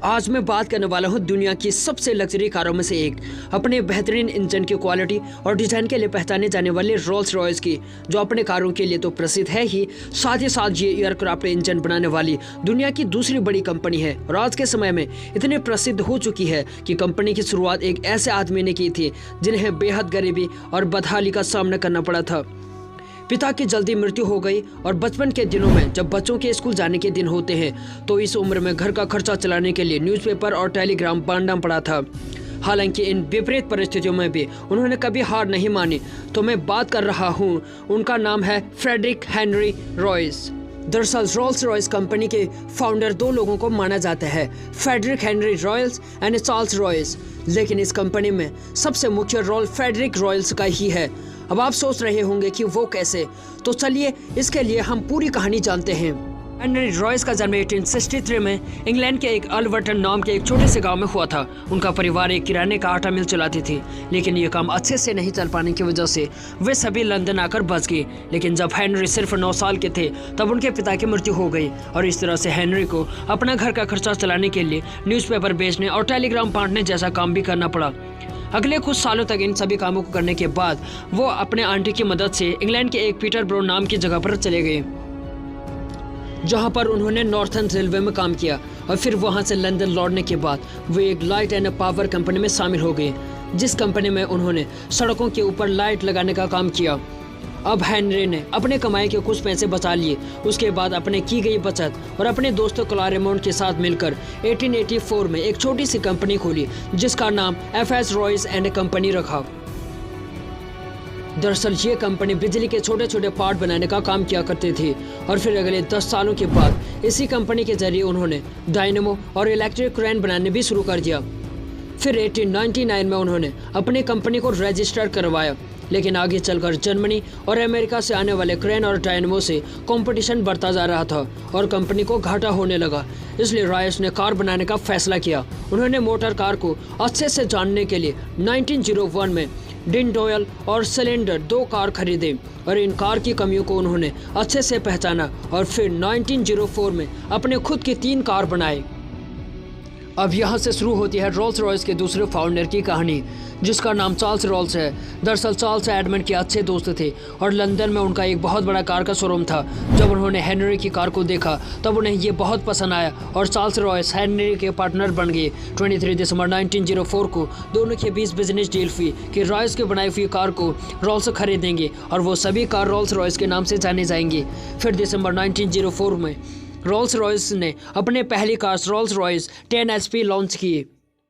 आज मैं बात करने वाला हूं दुनिया की सबसे लग्जरी कारों में से एक, अपने बेहतरीन इंजन की क्वालिटी और डिजाइन के लिए पहचाने जाने वाले रोल्स रॉयस की, जो अपने कारों के लिए तो प्रसिद्ध है ही, साथ ही साथ ये एयरक्राफ्ट इंजन बनाने वाली दुनिया की दूसरी बड़ी कंपनी है और आज के समय में इतने प्रसिद्ध हो चुकी है कि कंपनी की शुरुआत एक ऐसे आदमी ने की थी जिन्हें बेहद गरीबी और बदहाली का सामना करना पड़ा था। पिता की जल्दी मृत्यु हो गई और बचपन के दिनों में जब बच्चों के स्कूल जाने के दिन होते हैं तो इस उम्र में घर का खर्चा चलाने के लिए न्यूज़पेपर और टेलीग्राम बांटना पड़ा था। हालांकि इन विपरीत परिस्थितियों में भी उन्होंने कभी हार नहीं मानी। तो मैं बात कर रहा हूँ, उनका नाम है फ्रेडरिक हेनरी रॉयस। दरअसल रोल्स रॉयस कंपनी के फाउंडर दो लोगों को माना जाता है, Frederick Henry Royce and Charles Royce. लेकिन इस कंपनी में सबसे मुख्य रोल फ्रेडरिक रॉयस का ही है। अब आप सोच रहे होंगे कि वो कैसे, तो चलिए इसके लिए हम पूरी कहानी जानते हैं। हेनरी रॉयस का जन्म 1863 में इंग्लैंड के एक अल्वर्टन नाम के एक छोटे से गांव में हुआ था। उनका परिवार एक किराने का आटा मिल चलाती थी, लेकिन ये काम अच्छे से नहीं चल पाने की वजह से वे सभी लंदन आकर बस गए। लेकिन जब हेनरी सिर्फ 9 साल के थे तब उनके पिता की मृत्यु हो गई और इस तरह से हेनरी को अपना घर का खर्चा चलाने के लिए न्यूज़पेपर बेचने और टेलीग्राम बांटने जैसा काम भी करना पड़ा। अगले कुछ सालों तक इन सभी कामों को करने के बाद वो अपने आंटी की मदद से इंग्लैंड के एक पीटरब्रो नाम की जगह पर चले गए, जहां पर उन्होंने नॉर्थर्न रेलवे में काम किया और फिर वहां से लंदन लौटने के बाद वे एक लाइट एंड पावर कंपनी में शामिल हो गए, जिस कंपनी में उन्होंने सड़कों के ऊपर लाइट लगाने का काम किया। अब हेनरी ने अपने कमाई के कुछ पैसे बचा लिए। उसके बाद अपने की गई बचत और अपने दोस्तों क्लारेमोंट के साथ मिलकर 1884 में एक छोटी सी कंपनी खोली जिसका नाम एफएस रॉयस एंड कंपनी रखा। दरअसल ये कंपनी बिजली के छोटे छोटे पार्ट बनाने का काम किया करती थी और फिर अगले 10 सालों के बाद इसी कंपनी के जरिए उन्होंने डायनेमो और इलेक्ट्रिक क्रेन बनाने भी शुरू कर दिया। फिर 1899 में उन्होंने अपनी कंपनी को रजिस्टर करवाया, लेकिन आगे चलकर जर्मनी और अमेरिका से आने वाले क्रेन और डायनेमो से कंपटीशन बढ़ता जा रहा था और कंपनी को घाटा होने लगा। इसलिए रॉयस ने कार बनाने का फैसला किया। उन्होंने मोटर कार को अच्छे से जानने के लिए 1901 में डिन डॉयल और सिलेंडर 2 कार खरीदे और इन कार की कमियों को उन्होंने अच्छे से पहचाना और फिर 1904 में अपने खुद की 3 कार बनाए। अब यहाँ से शुरू होती है रोल्स रॉयस के दूसरे फाउंडर की कहानी, जिसका नाम चार्ल्स रॉल्स है। दरअसल चार्ल्स एडमंड के अच्छे दोस्त थे और लंदन में उनका एक बहुत बड़ा कार का शोरूम था। जब उन्होंने हेनरी की कार को देखा तब उन्हें ये बहुत पसंद आया और चार्ल्स रॉयस हेनरी के पार्टनर बन गए। 23 दिसंबर 1904 को दोनों के बीच बिजनेस डील हुई कि रॉयस की बनाई हुई कार को रोल्स खरीदेंगे और वो सभी कार रोल्स रॉयस के नाम से जाने जाएंगे। फिर दिसंबर 1904 में रोल्स रॉयस ने अपने पहली car Rolls Royce 10 HP launch की।